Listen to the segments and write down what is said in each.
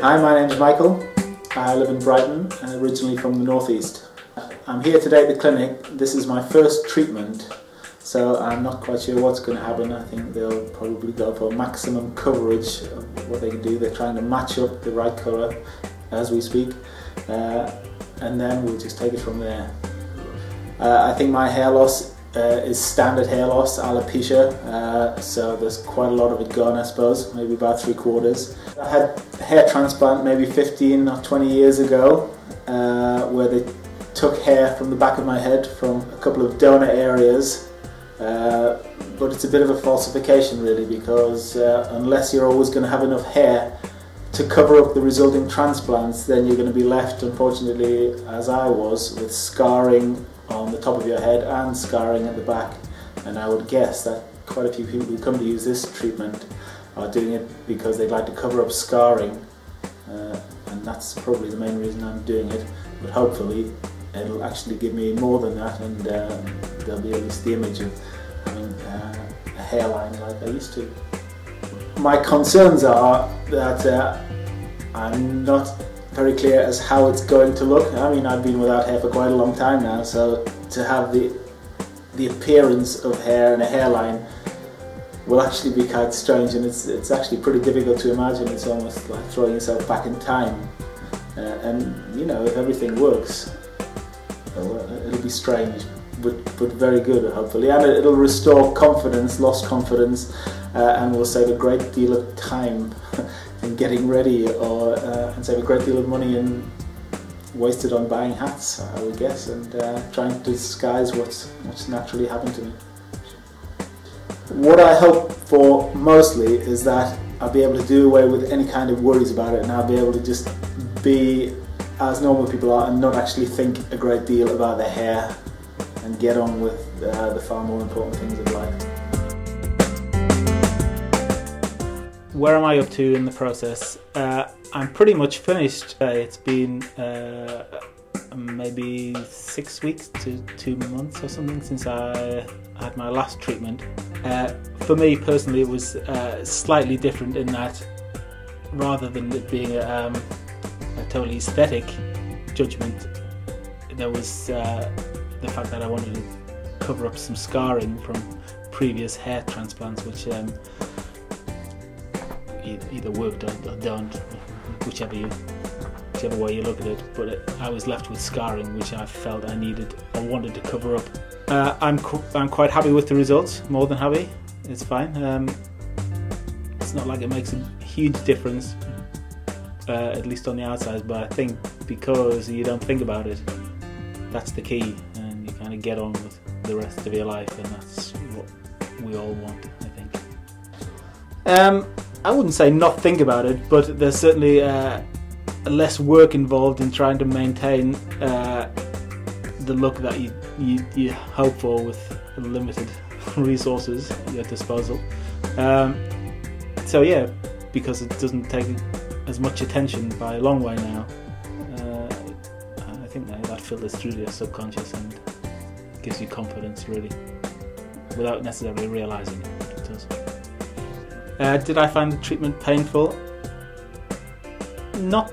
Hi, my name's Michael. I live in Brighton, originally from the northeast. I'm here today at the clinic. This is my first treatment, so I'm not quite sure what's going to happen. I think they'll probably go for maximum coverage of what they can do. They're trying to match up the right colour as we speak, and then we'll just take it from there. I think my hair loss is standard hair loss, alopecia, so there's quite a lot of it gone, I suppose, maybe about 3/4. I had a hair transplant maybe 15 or 20 years ago, where they took hair from the back of my head from a couple of donor areas, but it's a bit of a falsification really, because unless you're always going to have enough hair to cover up the resulting transplants, then you're going to be left, unfortunately, as I was, with scarring on the top of your head and scarring at the back. And I would guess that quite a few people who come to use this treatment are doing it because they'd like to cover up scarring, and that's probably the main reason I'm doing it. But hopefully it'll actually give me more than that, and there'll be at least the image of having a hairline like I used to. My concerns are that I'm not very clear as how it's going to look. I mean, I've been without hair for quite a long time now, so to have the appearance of hair and a hairline will actually be quite strange, and it's actually pretty difficult to imagine. It's almost like throwing yourself back in time, and you know, if everything works, it'll be strange, but very good, hopefully, and it'll restore confidence, lost confidence, and will save a great deal of time in getting ready, and save a great deal of money and wasted on buying hats, I would guess, and trying to disguise what's naturally happened to me. What I hope for mostly is that I'll be able to do away with any kind of worries about it, and I'll be able to just be as normal people are and not actually think a great deal about their hair and get on with the far more important things of life. Where am I up to in the process? I'm pretty much finished. It's been maybe 6 weeks to 2 months or something since I had my last treatment. For me personally, it was slightly different in that, rather than it being a totally aesthetic judgment, there was the fact that I wanted to cover up some scarring from previous hair transplants, which either worked or don't, whichever way you look at it. But I was left with scarring, which I felt I needed or wanted to cover up. I'm quite happy with the results, more than happy. It's fine. It's not like it makes a huge difference, at least on the outside, but I think because you don't think about it, that's the key, and you kind of get on with the rest of your life, and that's what we all want, I think. I wouldn't say not think about it, but there's certainly less work involved in trying to maintain the look that you hope for with limited resources at your disposal. So yeah, because it doesn't take as much attention by a long way now, I think that filters through your subconscious and gives you confidence, really, without necessarily realising it, but it does. Did I find the treatment painful? Not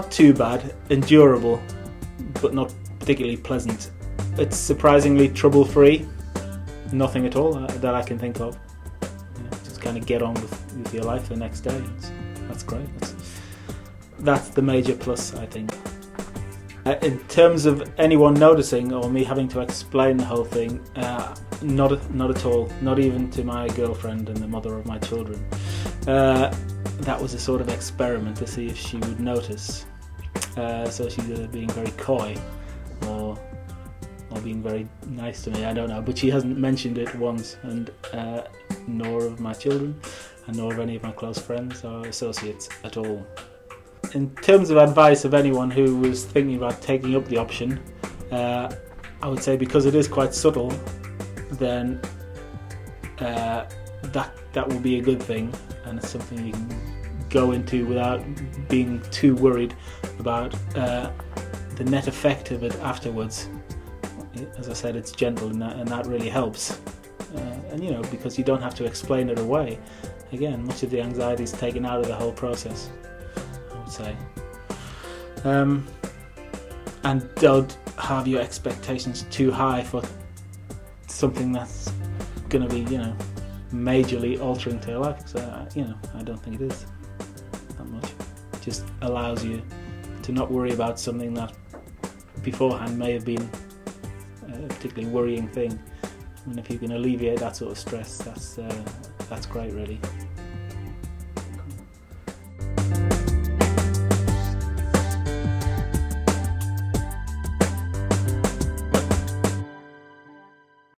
too bad, endurable, but not particularly pleasant. It's surprisingly trouble-free, nothing at all that I can think of. Just kind of get on with your life the next day. That's great. That's the major plus, I think. In terms of anyone noticing or me having to explain the whole thing, not at all. Not even to my girlfriend and the mother of my children. That was a sort of experiment to see if she would notice. So she's either being very coy or being very nice to me, I don't know. But she hasn't mentioned it once, and nor of my children, and nor of any of my close friends or associates at all. In terms of advice of anyone who was thinking about taking up the option, I would say because it is quite subtle, then that will be a good thing, and it's something you can go into without being too worried about the net effect of it afterwards. As I said, it's gentle, and that really helps. And you know, because you don't have to explain it away. Again, much of the anxiety is taken out of the whole process. would say. And don't have your expectations too high for something that's going to be, majorly altering to your life. So, I don't think it is that much. It just allows you to not worry about something that beforehand may have been a particularly worrying thing. And if you can alleviate that sort of stress, that's great, really.